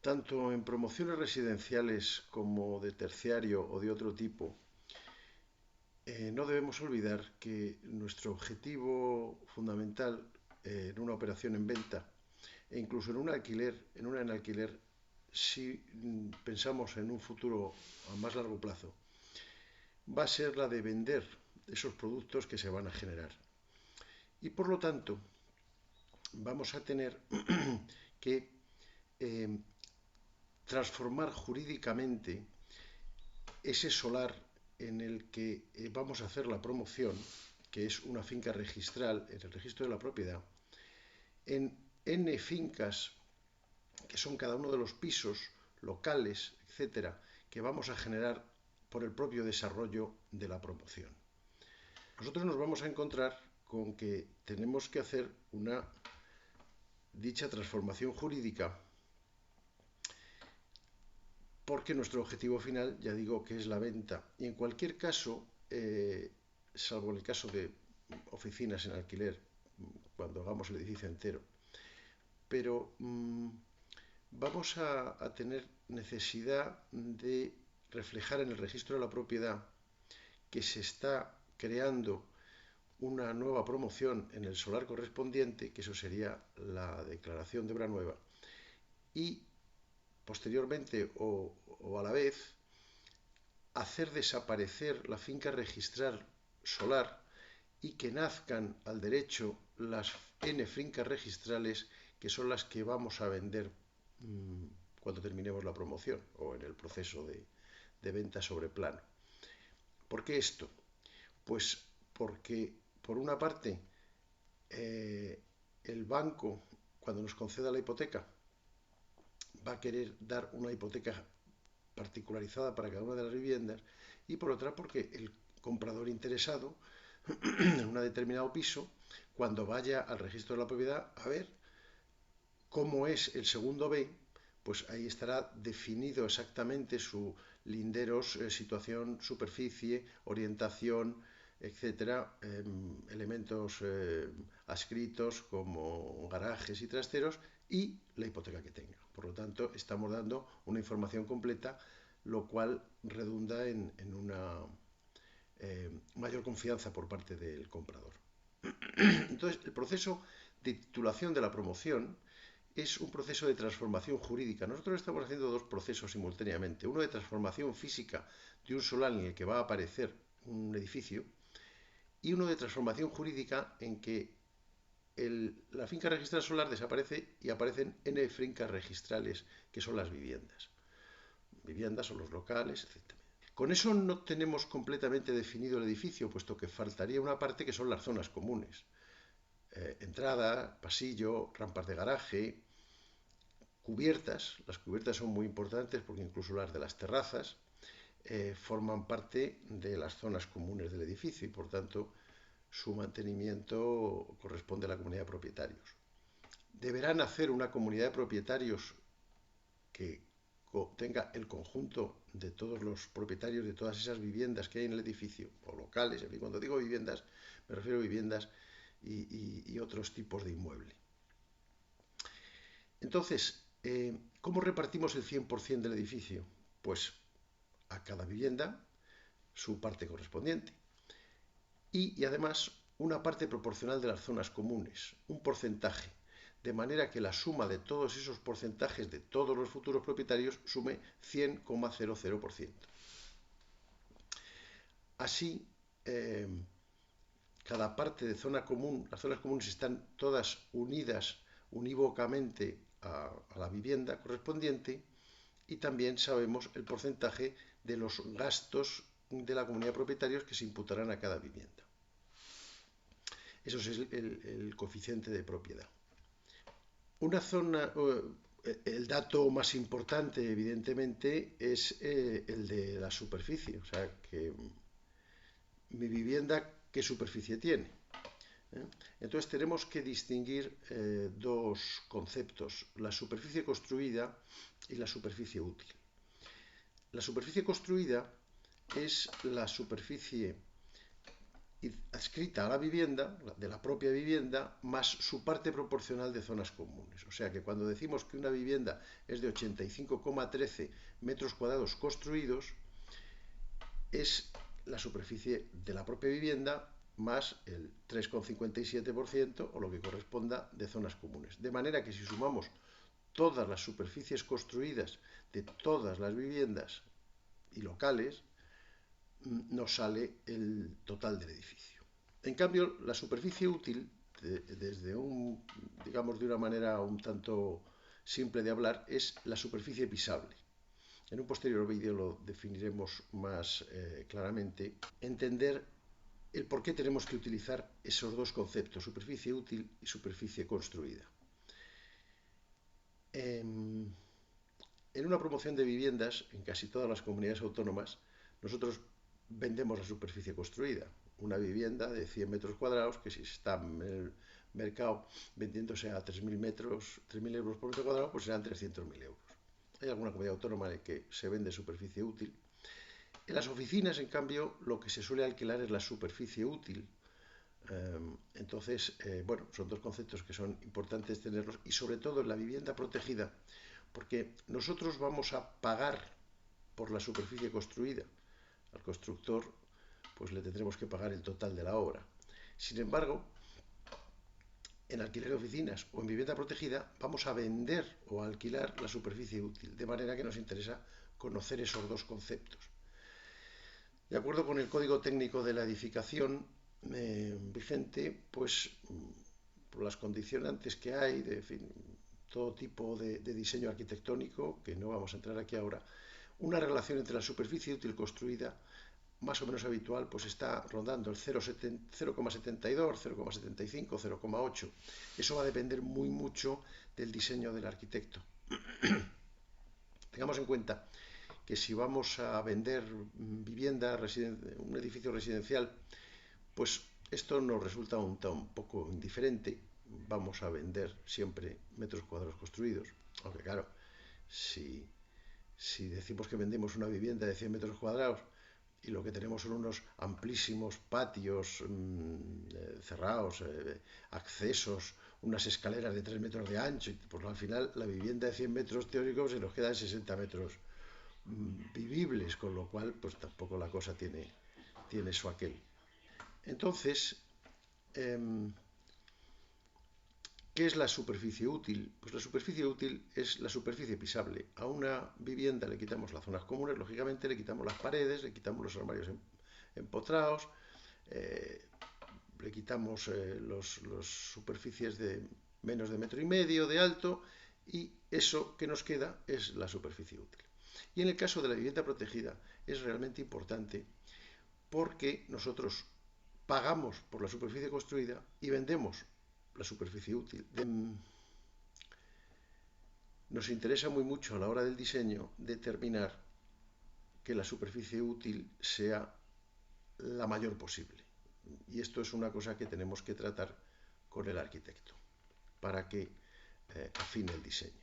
Tanto en promociones residenciales como de terciario o de otro tipo, no debemos olvidar que nuestro objetivo fundamental en una operación en venta e incluso en una en alquiler, si pensamos en un futuro a más largo plazo, va a ser la de vender esos productos que se van a generar. Y por lo tanto, vamos a tener que eh, transformar jurídicamente ese solar en el que vamos a hacer la promoción, que es una finca registral en el registro de la propiedad, en N fincas, que son cada uno de los pisos locales, etcétera, que vamos a generar por el propio desarrollo de la promoción. Nosotros nos vamos a encontrar con que tenemos que hacer una dicha transformación jurídica porque nuestro objetivo final, ya digo, que es la venta. Y en cualquier caso, salvo en el caso de oficinas en alquiler, cuando hagamos el edificio entero, pero vamos a tener necesidad de reflejar en el registro de la propiedad que se está creando una nueva promoción en el solar correspondiente, que eso sería la declaración de obra nueva, y posteriormente o a la vez hacer desaparecer la finca registral solar y que nazcan al derecho las N fincas registrales que son las que vamos a vender cuando terminemos la promoción o en el proceso de venta sobre plano. ¿Por qué esto? Pues porque, por una parte, el banco, cuando nos conceda la hipoteca, va a querer dar una hipoteca particularizada para cada una de las viviendas, y por otra porque el comprador interesado en un determinado piso, cuando vaya al registro de la propiedad a ver cómo es el segundo B, pues ahí estará definido exactamente su linderos, situación, superficie, orientación, etcétera, elementos adscritos como garajes y trasteros y la hipoteca que tenga. Por lo tanto, estamos dando una información completa, lo cual redunda en una mayor confianza por parte del comprador. Entonces, el proceso de titulación de la promoción es un proceso de transformación jurídica. Nosotros estamos haciendo dos procesos simultáneamente. Uno de transformación física de un solar en el que va a aparecer un edificio y uno de transformación jurídica en que la finca registral solar desaparece y aparecen N fincas registrales, que son las viviendas. Viviendas son los locales, etc. Con eso no tenemos completamente definido el edificio, puesto que faltaría una parte que son las zonas comunes. Entrada, pasillo, rampas de garaje, cubiertas. Las cubiertas son muy importantes porque incluso las de las terrazas forman parte de las zonas comunes del edificio y por tanto su mantenimiento corresponde a la comunidad de propietarios. Deberán hacer una comunidad de propietarios que tenga el conjunto de todos los propietarios de todas esas viviendas que hay en el edificio, o locales, en fin, cuando digo viviendas, me refiero a viviendas y otros tipos de inmueble. Entonces, ¿cómo repartimos el 100% del edificio? Pues a cada vivienda su parte correspondiente. Y además una parte proporcional de las zonas comunes, un porcentaje, de manera que la suma de todos esos porcentajes de todos los futuros propietarios sume 100,00%. Así, cada parte de zona común, las zonas comunes están todas unidas unívocamente a la vivienda correspondiente y también sabemos el porcentaje de los gastos de la comunidad de propietarios que se imputarán a cada vivienda. Eso es el coeficiente de propiedad. Una zona, el dato más importante, evidentemente, es el de la superficie. O sea, que mi vivienda, ¿qué superficie tiene? Entonces tenemos que distinguir dos conceptos, la superficie construida y la superficie útil. La superficie construida es la superficie adscrita a la vivienda, de la propia vivienda, más su parte proporcional de zonas comunes. O sea que cuando decimos que una vivienda es de 85,13 metros cuadrados construidos, es la superficie de la propia vivienda más el 3,57% o lo que corresponda de zonas comunes. De manera que si sumamos todas las superficies construidas de todas las viviendas y locales, nos sale el total del edificio. En cambio, la superficie útil, desde digamos de una manera un tanto simple de hablar, es la superficie pisable. En un posterior vídeo lo definiremos más claramente. Entender el por qué tenemos que utilizar esos dos conceptos, superficie útil y superficie construida. En una promoción de viviendas, en casi todas las comunidades autónomas, nosotros vendemos la superficie construida. Una vivienda de 100 metros cuadrados, que si está en el mercado vendiéndose a 3.000 euros por metro cuadrado, pues serán 300.000 euros. Hay alguna comunidad autónoma en la que se vende superficie útil. En las oficinas, en cambio, lo que se suele alquilar es la superficie útil. Entonces, bueno, son dos conceptos que son importantes tenerlos, y sobre todo en la vivienda protegida, porque nosotros vamos a pagar por la superficie construida. Al constructor pues le tendremos que pagar el total de la obra. Sin embargo, en alquiler de oficinas o en vivienda protegida vamos a vender o a alquilar la superficie útil, de manera que nos interesa conocer esos dos conceptos. De acuerdo con el Código Técnico de la Edificación vigente, pues por las condicionantes que hay, todo tipo de diseño arquitectónico, que no vamos a entrar aquí ahora, una relación entre la superficie útil construida más o menos habitual, pues está rondando el 0,72, 0,75, 0,8. Eso va a depender muy mucho del diseño del arquitecto. Tengamos en cuenta que si vamos a vender vivienda, un edificio residencial, pues esto nos resulta un poco indiferente. Vamos a vender siempre metros cuadrados construidos, aunque claro, si decimos que vendemos una vivienda de 100 metros cuadrados y lo que tenemos son unos amplísimos patios cerrados, accesos, unas escaleras de 3 metros de ancho, pues al final la vivienda de 100 metros teóricos se nos queda en 60 metros vivibles, con lo cual pues tampoco la cosa tiene su aquel. Entonces, ¿qué es la superficie útil? Pues la superficie útil es la superficie pisable. A una vivienda le quitamos las zonas comunes, lógicamente le quitamos las paredes, le quitamos los armarios empotrados, le quitamos las superficies de menos de 1,5 metros de alto, y eso que nos queda es la superficie útil. Y en el caso de la vivienda protegida es realmente importante porque nosotros pagamos por la superficie construida y vendemos la superficie útil. Nos interesa muy mucho a la hora del diseño determinar que la superficie útil sea la mayor posible. Y esto es una cosa que tenemos que tratar con el arquitecto para que afine el diseño.